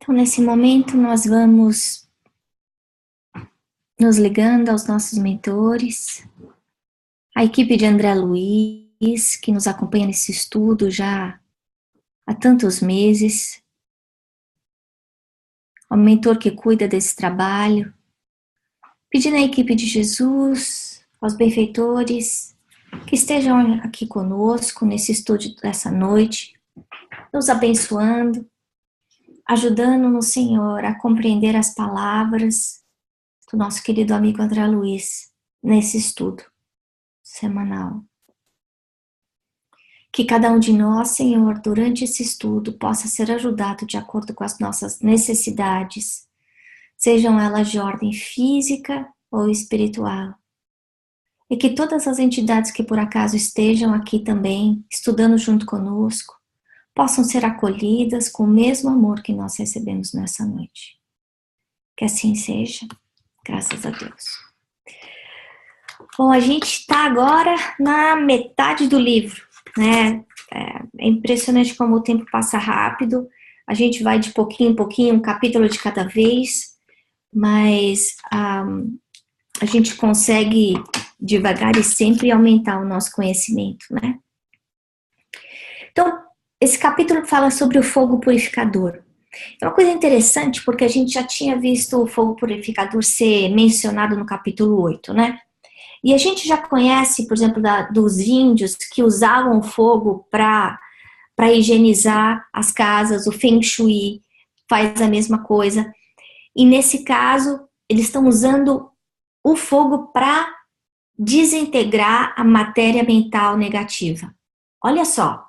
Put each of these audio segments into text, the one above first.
Então, nesse momento, nós vamos nos ligando aos nossos mentores, a equipe de André Luiz, que nos acompanha nesse estudo já há tantos meses, ao mentor que cuida desse trabalho, pedindo à equipe de Jesus, aos benfeitores, que estejam aqui conosco nesse estudo dessa noite, nos abençoando, ajudando-nos, Senhor, a compreender as palavras do nosso querido amigo André Luiz nesse estudo semanal. Que cada um de nós, Senhor, durante esse estudo, possa ser ajudado de acordo com as nossas necessidades, sejam elas de ordem física ou espiritual. E que todas as entidades que por acaso estejam aqui também, estudando junto conosco, possam ser acolhidas com o mesmo amor que nós recebemos nessa noite. Que assim seja, graças a Deus. Bom, a gente está agora na metade do livro, né? É impressionante como o tempo passa rápido. A gente vai de pouquinho em pouquinho, um capítulo de cada vez, mas a gente consegue devagar e sempre aumentar o nosso conhecimento, né? Então, esse capítulo fala sobre o fogo purificador. É uma coisa interessante porque a gente já tinha visto o fogo purificador ser mencionado no capítulo 8, né? E a gente já conhece, por exemplo, dos índios que usavam o fogo para higienizar as casas, o Feng Shui faz a mesma coisa. E nesse caso, eles estão usando o fogo para desintegrar a matéria mental negativa. Olha só,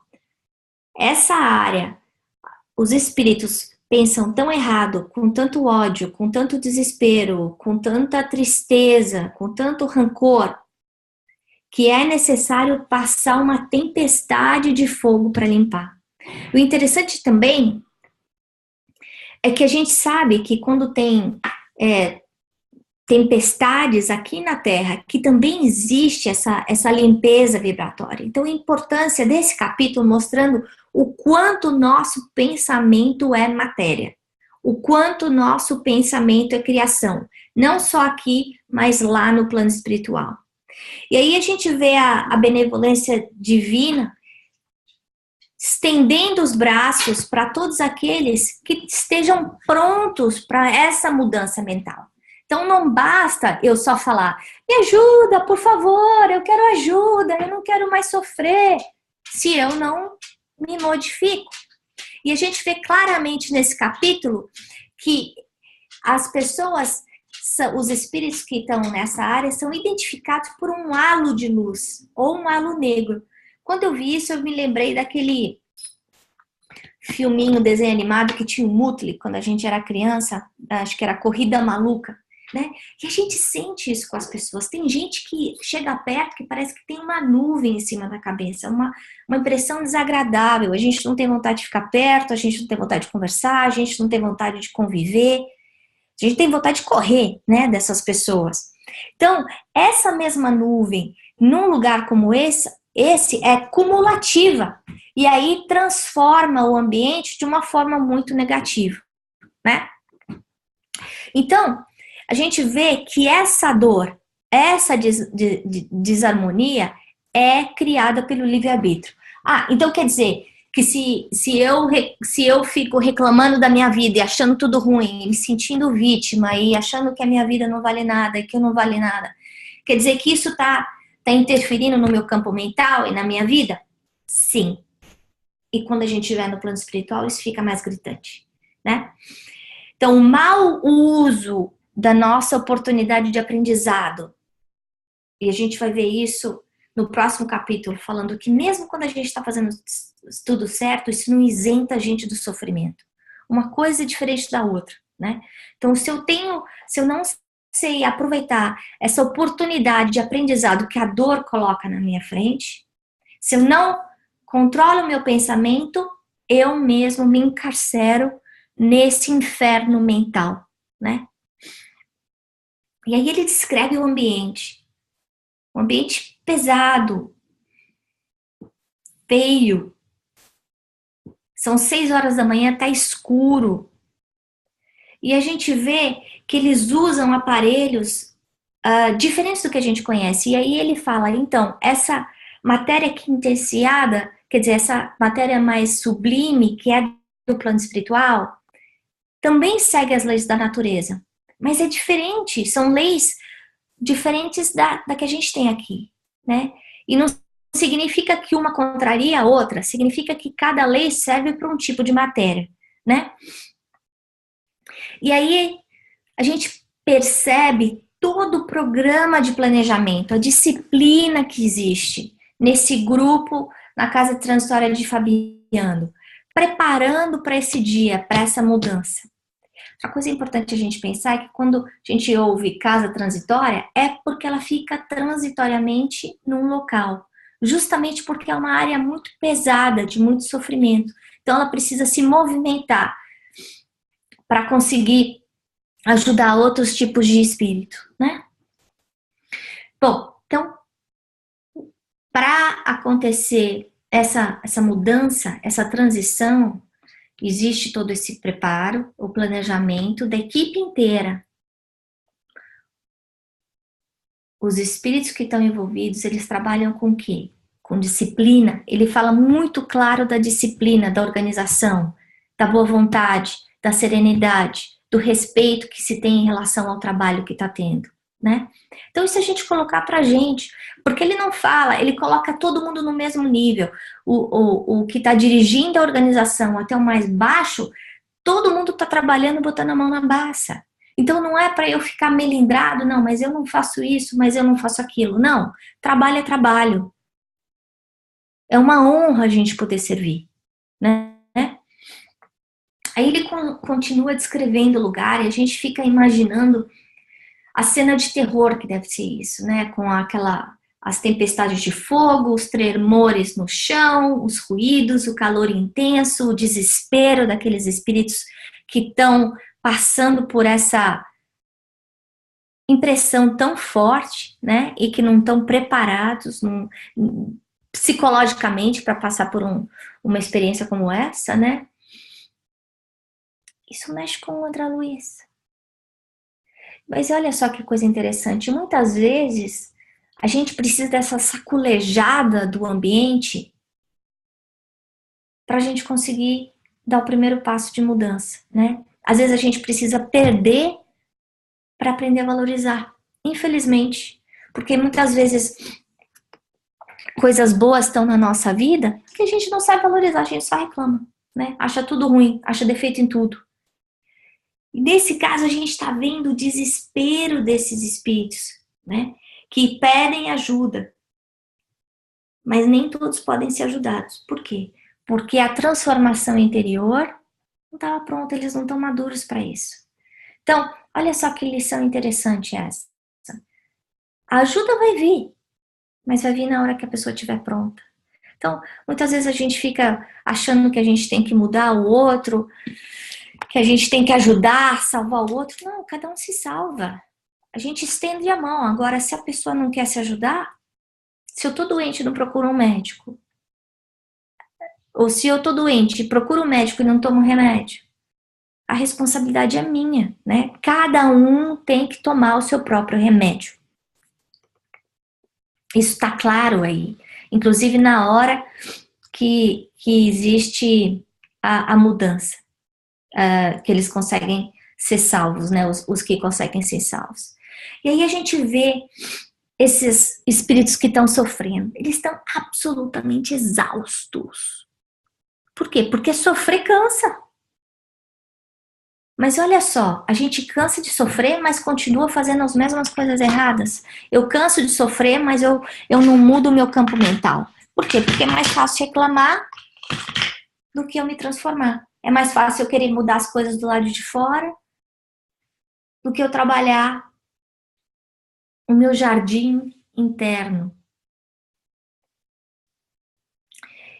essa área, os espíritos pensam tão errado, com tanto ódio, com tanto desespero, com tanta tristeza, com tanto rancor, que é necessário passar uma tempestade de fogo para limpar. O interessante também é que a gente sabe que quando tem tempestades aqui na Terra, que também existe essa limpeza vibratória. Então, a importância desse capítulo mostrando o quanto nosso pensamento é matéria, o quanto nosso pensamento é criação, não só aqui, mas lá no plano espiritual. E aí a gente vê a benevolência divina estendendo os braços para todos aqueles que estejam prontos para essa mudança mental. Então não basta eu só falar, me ajuda, por favor, eu quero ajuda, eu não quero mais sofrer, se eu não me modifico. E a gente vê claramente nesse capítulo que as pessoas, os espíritos que estão nessa área são identificados por um halo de luz ou um halo negro. Quando eu vi isso, eu me lembrei daquele filminho, desenho animado que tinha o Muttley quando a gente era criança, acho que era Corrida Maluca, né? E a gente sente isso com as pessoas. Tem gente que chega perto que parece que tem uma nuvem em cima da cabeça, uma impressão desagradável. A gente não tem vontade de ficar perto, a gente não tem vontade de conversar, a gente não tem vontade de conviver. A gente tem vontade de correr, né, dessas pessoas. Então, essa mesma nuvem, num lugar como esse é cumulativa. E aí transforma o ambiente de uma forma muito negativa, né? Então, a gente vê que essa dor, essa desarmonia é criada pelo livre-arbítrio. Então quer dizer que se eu fico reclamando da minha vida e achando tudo ruim, me sentindo vítima e achando que a minha vida não vale nada e que eu não vale nada, quer dizer que isso tá interferindo no meu campo mental e na minha vida? Sim. E quando a gente estiver no plano espiritual, isso fica mais gritante, né? Então, o mau uso da nossa oportunidade de aprendizado, e a gente vai ver isso no próximo capítulo, falando que mesmo quando a gente está fazendo tudo certo, isso não isenta a gente do sofrimento. Uma coisa é diferente da outra, né? Então, se eu não sei aproveitar essa oportunidade de aprendizado que a dor coloca na minha frente, se eu não controlo o meu pensamento, eu mesmo me encarcero nesse inferno mental, né? E aí ele descreve o ambiente. Um ambiente pesado, feio. São 6 horas da manhã, tá escuro. E a gente vê que eles usam aparelhos diferentes do que a gente conhece. E aí ele fala, então, essa matéria quintesseada, quer dizer, essa matéria mais sublime, que é do plano espiritual, também segue as leis da natureza. Mas é diferente, são leis diferentes da que a gente tem aqui, né? E não significa que uma contraria a outra, significa que cada lei serve para um tipo de matéria, né? E aí a gente percebe todo o programa de planejamento, a disciplina que existe nesse grupo na Casa Transitória de Fabiano, preparando para esse dia, para essa mudança. A coisa importante a gente pensar é que quando a gente ouve casa transitória, é porque ela fica transitoriamente num local. Justamente porque é uma área muito pesada, de muito sofrimento. Então ela precisa se movimentar para conseguir ajudar outros tipos de espírito, né? Bom, então, para acontecer essa mudança, essa transição, existe todo esse preparo, o planejamento da equipe inteira. Os espíritos que estão envolvidos, eles trabalham com o quê? Com disciplina. Ele fala muito claro da disciplina, da organização, da boa vontade, da serenidade, do respeito que se tem em relação ao trabalho que está tendo, né? Então, isso a gente colocar para a gente, porque ele não fala, ele coloca todo mundo no mesmo nível. O que está dirigindo a organização até o mais baixo, todo mundo está trabalhando, botando a mão na baça. Então não é para eu ficar melindrado, não, mas eu não faço isso, mas eu não faço aquilo. Não, trabalho é trabalho. É uma honra a gente poder servir, né? Aí ele continua descrevendo o lugar e a gente fica imaginando a cena de terror que deve ser isso, né? Com as tempestades de fogo, os tremores no chão, os ruídos, o calor intenso, o desespero daqueles espíritos que estão passando por essa impressão tão forte, né? E que não estão preparados psicologicamente para passar por uma experiência como essa, né? Isso mexe com o André Luiz. Mas olha só que coisa interessante. Muitas vezes a gente precisa dessa saculejada do ambiente para a gente conseguir dar o primeiro passo de mudança, né? Às vezes a gente precisa perder para aprender a valorizar, infelizmente, porque muitas vezes coisas boas estão na nossa vida que a gente não sabe valorizar, a gente só reclama, né? Acha tudo ruim, acha defeito em tudo. E nesse caso a gente está vendo o desespero desses espíritos, né? Que pedem ajuda, mas nem todos podem ser ajudados. Por quê? Porque a transformação interior não estava pronta, eles não estão maduros para isso. Então, olha só que lição interessante essa. A ajuda vai vir, mas vai vir na hora que a pessoa estiver pronta. Então, muitas vezes a gente fica achando que a gente tem que mudar o outro, que a gente tem que ajudar, salvar o outro. Não, cada um se salva. A gente estende a mão. Agora, se a pessoa não quer se ajudar, se eu tô doente e não procuro um médico, ou se eu tô doente e procuro um médico e não tomo remédio, a responsabilidade é minha, né? Cada um tem que tomar o seu próprio remédio. Isso está claro aí. Inclusive na hora que existe a mudança, que eles conseguem ser salvos, né? Os que conseguem ser salvos. E aí a gente vê esses espíritos que estão sofrendo. Eles estão absolutamente exaustos. Por quê? Porque sofrer cansa. Mas olha só, a gente cansa de sofrer, mas continua fazendo as mesmas coisas erradas. Eu canso de sofrer, mas eu não mudo o meu campo mental. Por quê? Porque é mais fácil reclamar do que eu me transformar. É mais fácil eu querer mudar as coisas do lado de fora do que eu trabalhar o meu jardim interno.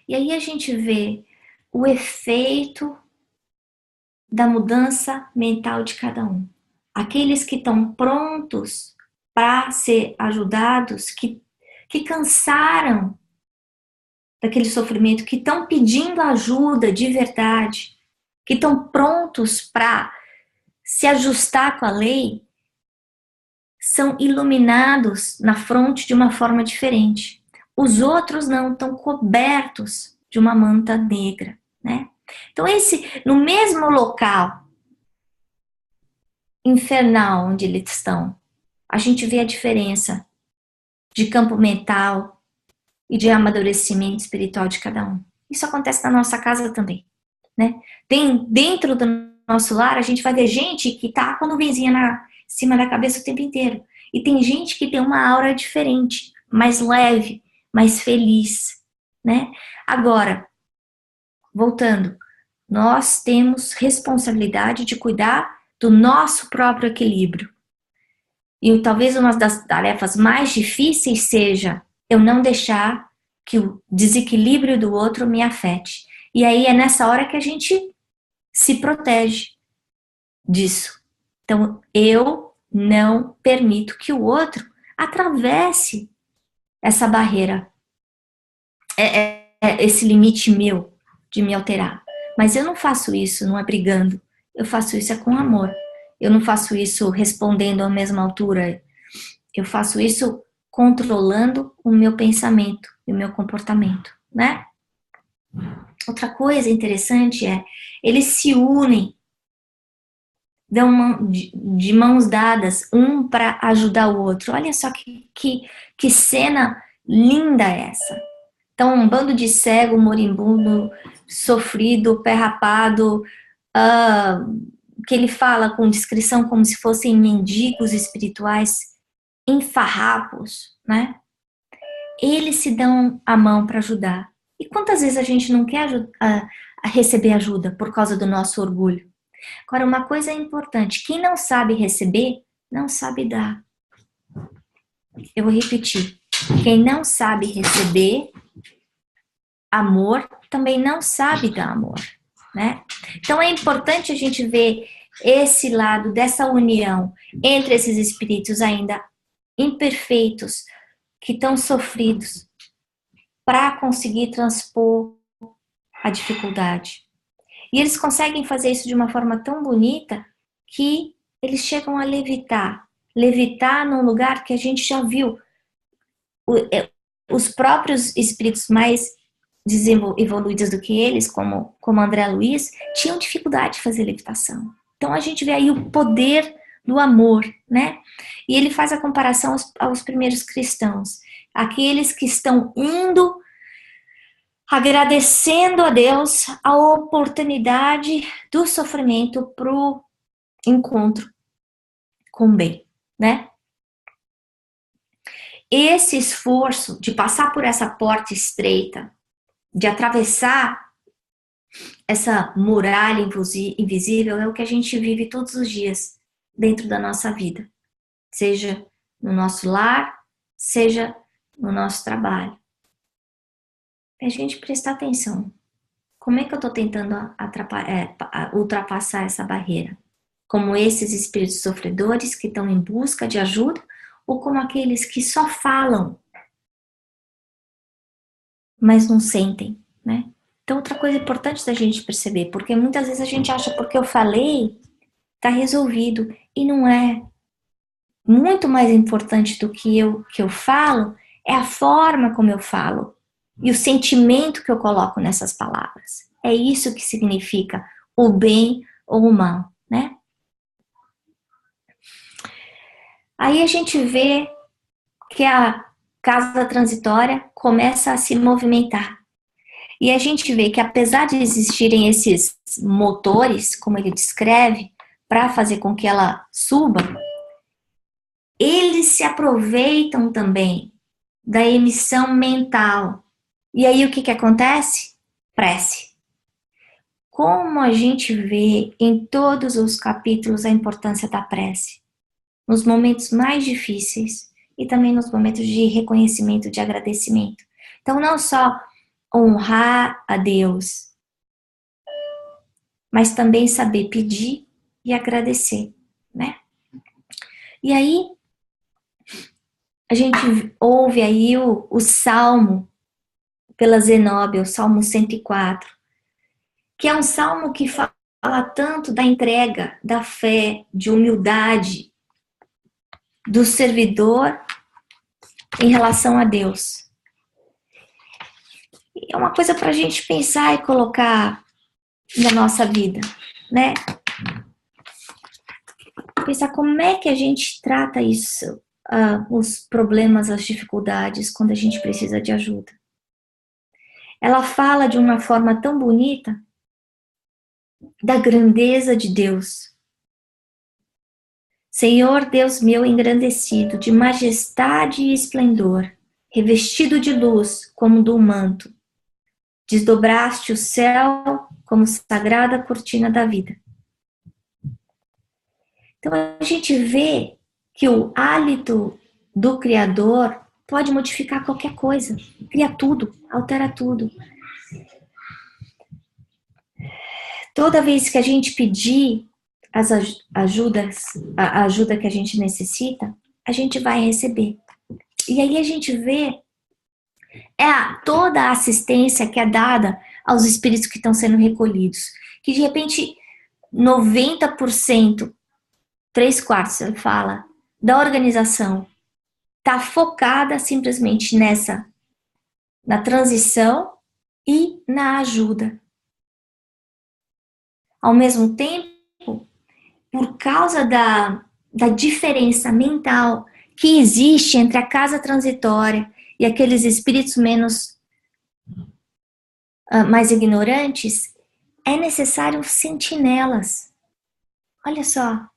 E aí a gente vê o efeito da mudança mental de cada um. Aqueles que estão prontos para ser ajudados, que cansaram daquele sofrimento, que estão pedindo ajuda de verdade, que estão prontos para se ajustar com a lei são iluminados na fronte de uma forma diferente. Os outros não, estão cobertos de uma manta negra, né? Então no mesmo local infernal onde eles estão, a gente vê a diferença de campo mental e de amadurecimento espiritual de cada um. Isso acontece na nossa casa também, né? Tem dentro do nosso lar, a gente vai ver gente que tá com a nuvenzinha na cima da cabeça o tempo inteiro. E tem gente que tem uma aura diferente, mais leve, mais feliz, né? Agora, voltando, nós temos responsabilidade de cuidar do nosso próprio equilíbrio. E talvez uma das tarefas mais difíceis seja eu não deixar que o desequilíbrio do outro me afete. E aí é nessa hora que a gente se protege disso. Então, eu não permito que o outro atravesse essa barreira, esse limite meu de me alterar. Mas eu não faço isso, não é brigando. Eu faço isso com amor. Eu não faço isso respondendo à mesma altura. Eu faço isso controlando o meu pensamento e o meu comportamento, né? Outra coisa interessante é, eles se unem, dão de mãos dadas, um para ajudar o outro. Olha só que cena linda essa. Então, um bando de cego, moribundo, sofrido, pé rapado, que ele fala com descrição como se fossem mendigos espirituais, em farrapos, né? Eles se dão a mão para ajudar. E quantas vezes a gente não quer a receber ajuda por causa do nosso orgulho? Agora, uma coisa é importante: quem não sabe receber, não sabe dar. Eu vou repetir: quem não sabe receber amor, também não sabe dar amor, né? Então é importante a gente ver esse lado dessa união entre esses espíritos ainda imperfeitos, que estão sofridos, para conseguir transpor a dificuldade. E eles conseguem fazer isso de uma forma tão bonita que eles chegam a levitar. Levitar num lugar que a gente já viu. Os próprios espíritos mais evoluídos do que eles, como André Luiz, tinham dificuldade de fazer levitação. Então a gente vê aí o poder do amor, né? E ele faz a comparação aos primeiros cristãos, aqueles que estão indo, agradecendo a Deus a oportunidade do sofrimento para o encontro com o bem, né? Esse esforço de passar por essa porta estreita, de atravessar essa muralha invisível, é o que a gente vive todos os dias dentro da nossa vida, seja no nosso lar, seja no nosso trabalho. É a gente prestar atenção. Como é que eu estou tentando ultrapassar essa barreira? Como esses espíritos sofredores que estão em busca de ajuda, ou como aqueles que só falam, mas não sentem, né? Então, outra coisa importante da gente perceber, porque muitas vezes a gente acha porque eu falei, tá resolvido, e não é. Muito mais importante do que eu falo é a forma como eu falo e o sentimento que eu coloco nessas palavras. É isso que significa o bem ou o mal, né? Aí a gente vê que a casa transitória começa a se movimentar. E a gente vê que apesar de existirem esses motores, como ele descreve, para fazer com que ela suba, eles se aproveitam também da emissão mental. E aí o que acontece? Prece. Como a gente vê em todos os capítulos a importância da prece, nos momentos mais difíceis e também nos momentos de reconhecimento, de agradecimento. Então, não só honrar a Deus, mas também saber pedir e agradecer, né? E aí, a gente ouve aí o Salmo pela Zenóbia, o Salmo 104, que é um salmo que fala tanto da entrega, da fé, de humildade do servidor em relação a Deus. É uma coisa para a gente pensar e colocar na nossa vida, né? Pensar como é que a gente trata isso, os problemas, as dificuldades, quando a gente precisa de ajuda. Ela fala de uma forma tão bonita da grandeza de Deus. Senhor Deus meu engrandecido, de majestade e esplendor, revestido de luz como do manto, desdobraste o céu como sagrada cortina da vida. Então a gente vê que o hálito do Criador pode modificar qualquer coisa, cria tudo, altera tudo. Toda vez que a gente pedir as ajudas, a ajuda que a gente necessita, a gente vai receber. E aí a gente vê toda a assistência que é dada aos espíritos que estão sendo recolhidos. Que de repente 90%, 3/4, ele fala, da organização está focada simplesmente na transição e na ajuda. Ao mesmo tempo, por causa da diferença mental que existe entre a casa transitória e aqueles espíritos mais ignorantes, é necessário sentinelas. Olha só.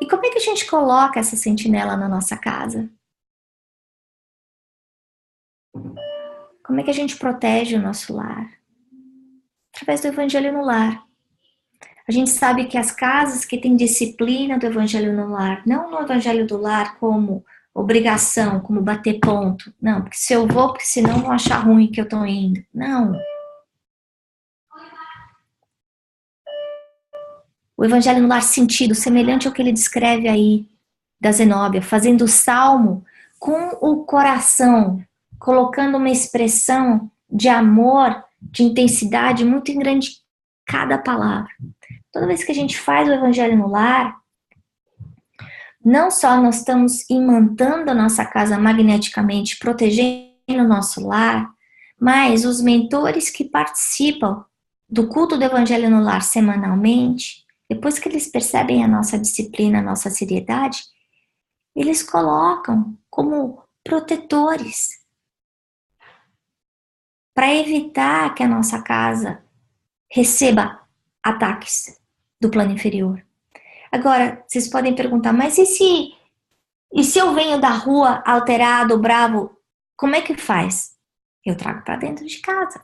E como é que a gente coloca essa sentinela na nossa casa? Como é que a gente protege o nosso lar? Através do Evangelho no Lar. A gente sabe que as casas que têm disciplina do Evangelho no Lar, não no Evangelho do Lar como obrigação, como bater ponto. Não, porque se eu vou, porque senão vão achar ruim que eu estou indo. Não. O Evangelho no Lar sentido, semelhante ao que ele descreve aí da Zenóbia, fazendo o salmo com o coração, colocando uma expressão de amor, de intensidade muito grande em cada palavra. Toda vez que a gente faz o Evangelho no Lar, não só nós estamos imantando a nossa casa magneticamente, protegendo o nosso lar, mas os mentores que participam do culto do Evangelho no Lar semanalmente, depois que eles percebem a nossa disciplina, a nossa seriedade, eles colocam como protetores para evitar que a nossa casa receba ataques do plano inferior. Agora, vocês podem perguntar, mas e se eu venho da rua alterado, bravo, como é que faz? Eu trago para dentro de casa.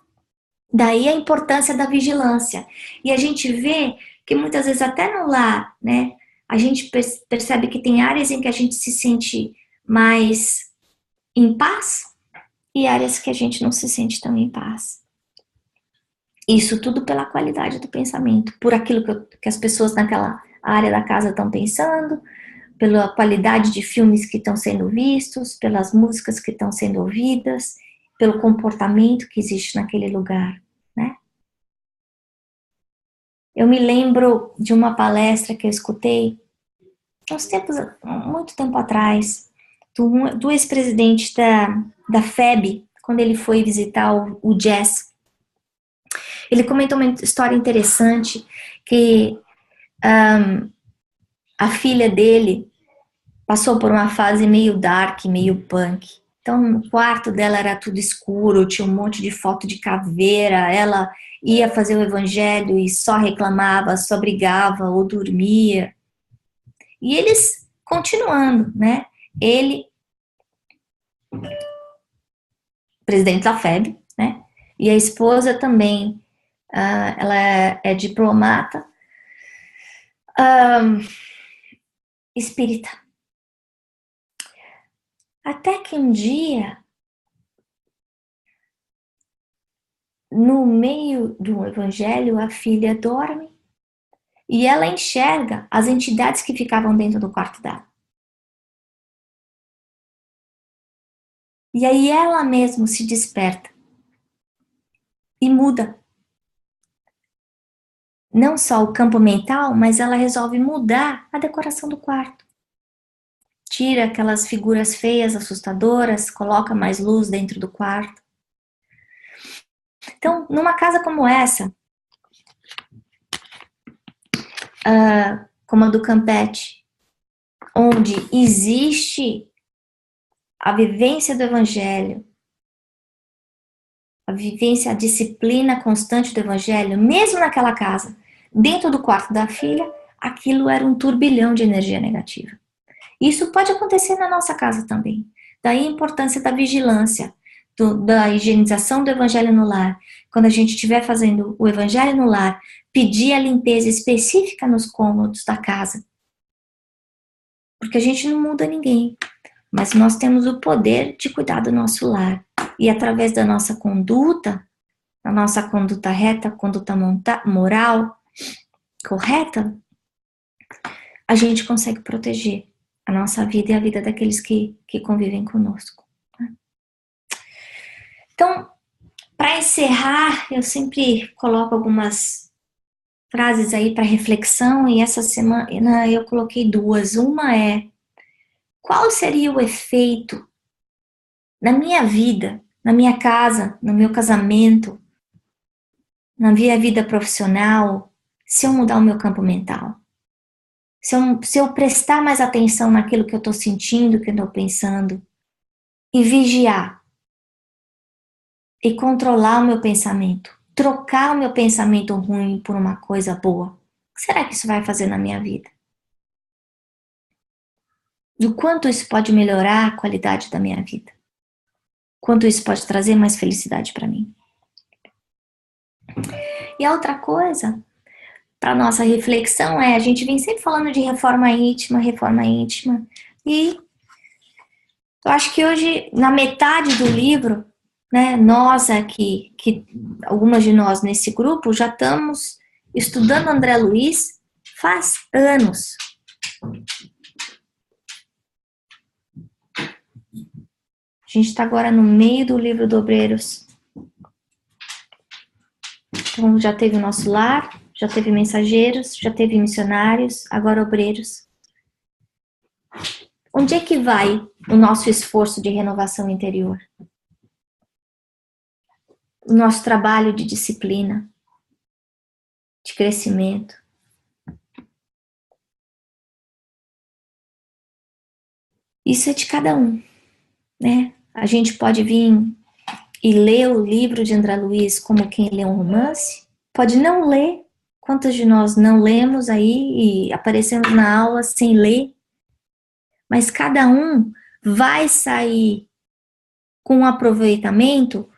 Daí a importância da vigilância. E a gente vê que muitas vezes até no lar, né, a gente percebe que tem áreas em que a gente se sente mais em paz e áreas que a gente não se sente tão em paz. Isso tudo pela qualidade do pensamento, por aquilo que as pessoas naquela área da casa estão pensando, pela qualidade de filmes que estão sendo vistos, pelas músicas que estão sendo ouvidas, pelo comportamento que existe naquele lugar, né? Eu me lembro de uma palestra que eu escutei muito tempo atrás, do ex-presidente da FEB, quando ele foi visitar o Jazz. Ele comentou uma história interessante que a filha dele passou por uma fase meio dark, meio punk. Então, o quarto dela era tudo escuro, tinha um monte de foto de caveira, ela ia fazer o evangelho e só reclamava, só brigava ou dormia. E eles continuando, né? Ele, presidente da FEB, né? E a esposa também, ela é diplomata, espírita. Até que um dia, no meio do evangelho, a filha dorme e ela enxerga as entidades que ficavam dentro do quarto dela. E aí ela mesma se desperta e muda. não só o campo mental, mas ela resolve mudar a decoração do quarto. Tira aquelas figuras feias, assustadoras, coloca mais luz dentro do quarto. Então, numa casa como essa, como a do Campete, onde existe a vivência do Evangelho, a vivência, a disciplina constante do Evangelho, mesmo naquela casa, dentro do quarto da filha, aquilo era um turbilhão de energia negativa. Isso pode acontecer na nossa casa também. Daí a importância da vigilância, da higienização do Evangelho no lar. Quando a gente estiver fazendo o Evangelho no lar, pedir a limpeza específica nos cômodos da casa. Porque a gente não muda ninguém, mas nós temos o poder de cuidar do nosso lar. E através da nossa conduta, a nossa conduta reta, conduta moral correta, a gente consegue proteger a nossa vida e a vida daqueles que convivem conosco. Então, para encerrar, eu sempre coloco algumas frases aí para reflexão, e essa semana eu coloquei duas. Uma é: qual seria o efeito na minha vida, na minha casa, no meu casamento, na minha vida profissional, se eu mudar o meu campo mental? Se eu prestar mais atenção naquilo que eu estou sentindo, que eu estou pensando, e vigiar, e controlar o meu pensamento, trocar o meu pensamento ruim por uma coisa boa, o que será que isso vai fazer na minha vida? Do quanto isso pode melhorar a qualidade da minha vida? Quanto isso pode trazer mais felicidade para mim? E a outra coisa, para nossa reflexão, a gente vem sempre falando de reforma íntima, e eu acho que hoje, na metade do livro, né, nós aqui, algumas de nós nesse grupo, já estamos estudando André Luiz faz anos. A gente está agora no meio do livro do Obreiros. Então, já teve o nosso lar, já teve mensageiros, já teve missionários, agora obreiros. Onde é que vai o nosso esforço de renovação interior? O nosso trabalho de disciplina, de crescimento. Isso é de cada um, né? A gente pode vir e ler o livro de André Luiz como quem lê um romance, pode não ler. Quantos de nós não lemos aí e aparecemos na aula sem ler? Mas cada um vai sair com um aproveitamento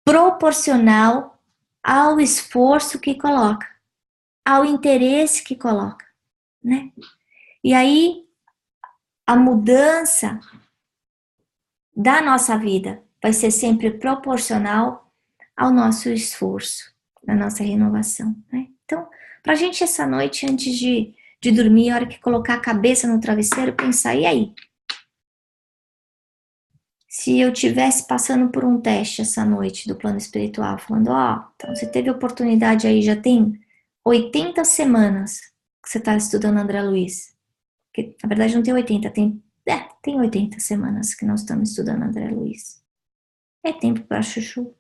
proporcional ao esforço que coloca, ao interesse que coloca, né? E aí, a mudança da nossa vida vai ser sempre proporcional ao nosso esforço, da nossa renovação, né? Então, pra gente essa noite, antes de dormir, a hora que colocar a cabeça no travesseiro, pensar, e aí? Se eu tivesse passando por um teste essa noite do plano espiritual, falando, então você teve oportunidade aí, já tem 80 semanas que você está estudando André Luiz. Que, na verdade, não tem 80, tem 80 semanas que nós estamos estudando André Luiz. É tempo para chuchu.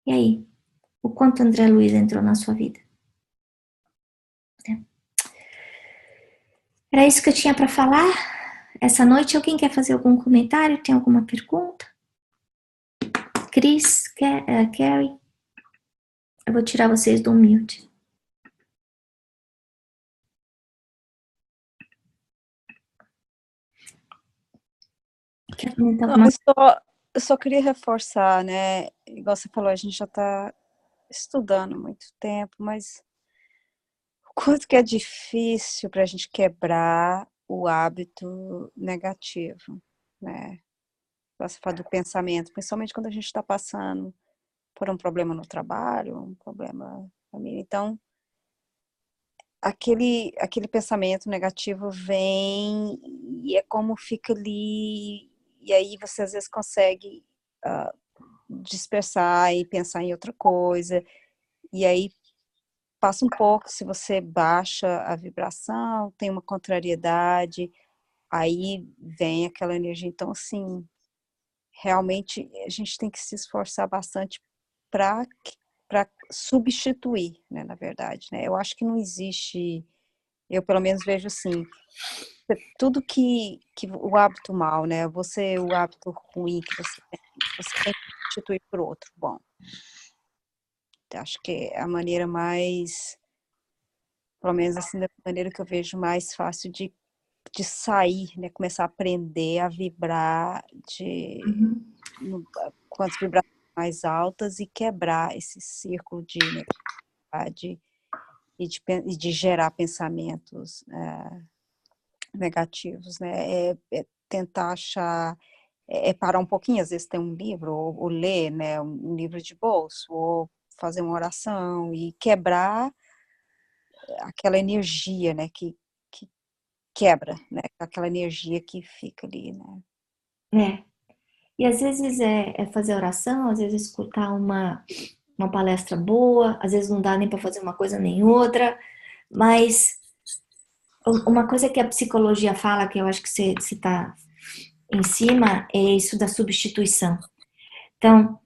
E aí? O quanto André Luiz entrou na sua vida? Era isso que eu tinha para falar essa noite. Alguém quer fazer algum comentário? Tem alguma pergunta? Cris, Carrie? Eu vou tirar vocês do mute. Quer comentar alguma coisa? Eu só queria reforçar, né? Igual você falou, a gente já está estudando há muito tempo, mas o quanto que é difícil para a gente quebrar o hábito negativo, né? Você fala do pensamento, principalmente quando a gente está passando por um problema no trabalho, um problema na família. Então, aquele pensamento negativo vem e é como fica ali, e aí você às vezes consegue dispersar e pensar em outra coisa. E aí passa um pouco, se você baixa a vibração, tem uma contrariedade, aí vem aquela energia. Então, assim, realmente a gente tem que se esforçar bastante para substituir, né, na verdade, né? Eu acho que não existe, eu pelo menos vejo assim, tudo que o hábito mal, né? O hábito ruim que você tem que substituir por outro. Bom, acho que é a maneira mais, pelo menos assim, da maneira que eu vejo mais fácil de sair, né? Começar a aprender a vibrar com as vibrações mais altas e quebrar esse círculo de negatividade e de gerar pensamentos negativos, né? É tentar achar, parar um pouquinho, às vezes tem um livro, ou ler, né? Um livro de bolso, ou fazer uma oração e quebrar aquela energia, né? Que quebra, né? Aquela energia que fica ali, né? E às vezes é fazer oração, às vezes escutar uma palestra boa, às vezes não dá nem para fazer uma coisa nem outra, mas uma coisa que a psicologia fala, que eu acho que você está em cima, é isso da substituição. Então,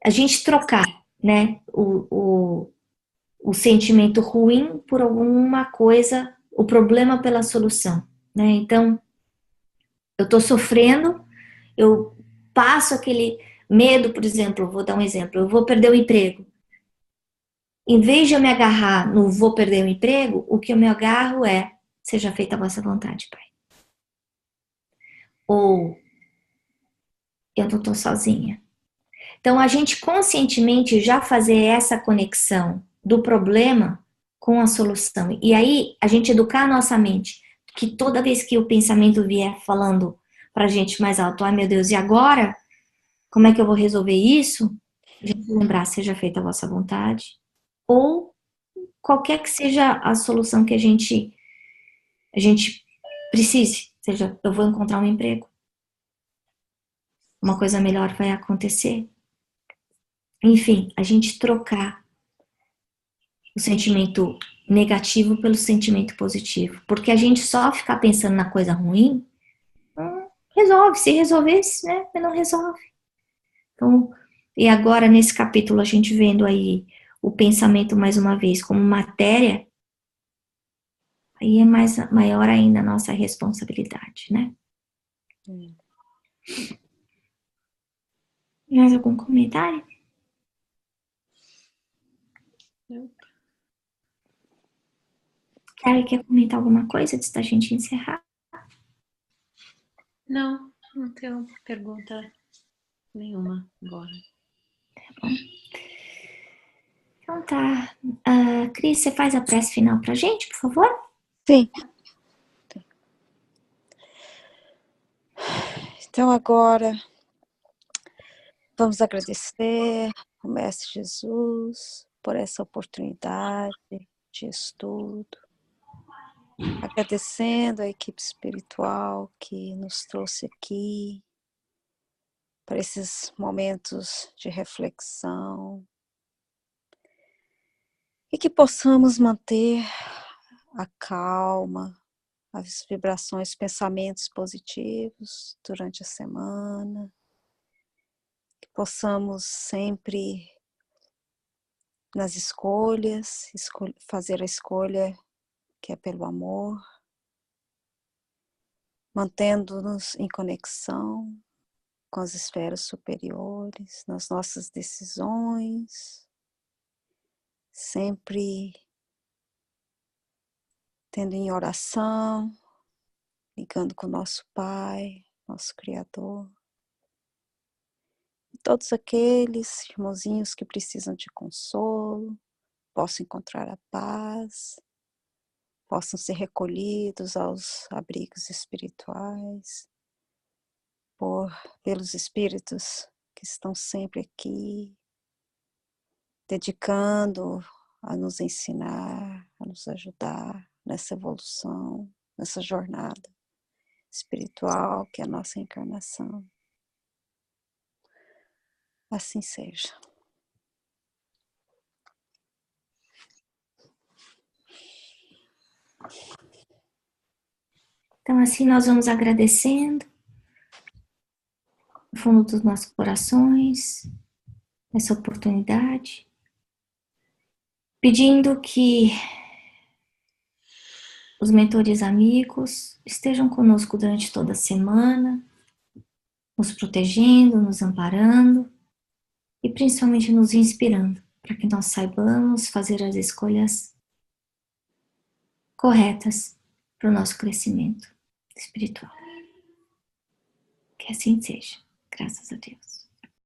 a gente trocar, né, o sentimento ruim por alguma coisa, o problema pela solução, né? Então, eu estou sofrendo, eu passo aquele medo, por exemplo, vou dar um exemplo, eu vou perder o emprego. Em vez de eu me agarrar no vou perder o emprego, o que eu me agarro é seja feita a vossa vontade, Pai. Ou eu não estou sozinha. Então, a gente conscientemente já fazer essa conexão do problema com a solução. E aí, a gente educar a nossa mente, que toda vez que o pensamento vier falando pra gente mais alto, ai meu Deus, e agora? Como é que eu vou resolver isso? A gente lembrar, seja feita a vossa vontade. Ou qualquer que seja a solução que a gente precise. Seja, eu vou encontrar um emprego. Uma coisa melhor vai acontecer. Enfim, a gente trocar o sentimento negativo pelo sentimento positivo. Porque a gente só ficar pensando na coisa ruim, resolve. Se resolvesse, né? Mas não resolve. Então, e agora nesse capítulo a gente vendo aí o pensamento mais uma vez como matéria, aí é maior ainda a nossa responsabilidade, né? Mais algum comentário? Kelly, quer comentar alguma coisa antes da gente encerrar? Não tenho pergunta nenhuma agora. Tá bom. Então tá. Cris, você faz a prece final pra gente, por favor? Sim. Então agora vamos agradecer ao Mestre Jesus por essa oportunidade de estudo, agradecendo a equipe espiritual que nos trouxe aqui para esses momentos de reflexão e que possamos manter a calma, as vibrações, pensamentos positivos durante a semana, que possamos sempre nas escolhas, fazer a escolha que é pelo amor, mantendo-nos em conexão com as esferas superiores, nas nossas decisões, sempre tendo em oração, ligando com o nosso Pai, nosso Criador. E todos aqueles irmãozinhos que precisam de consolo, possam encontrar a paz, possam ser recolhidos aos abrigos espirituais, pelos espíritos que estão sempre aqui, dedicando a nos ensinar, a nos ajudar nessa evolução, nessa jornada espiritual que é a nossa encarnação. Assim seja. Então, assim nós vamos agradecendo no fundo dos nossos corações essa oportunidade, pedindo que os mentores amigos estejam conosco durante toda a semana, nos protegendo, nos amparando e principalmente nos inspirando, para que nós saibamos fazer as escolhas corretas para o nosso crescimento espiritual. Que assim seja, graças a Deus.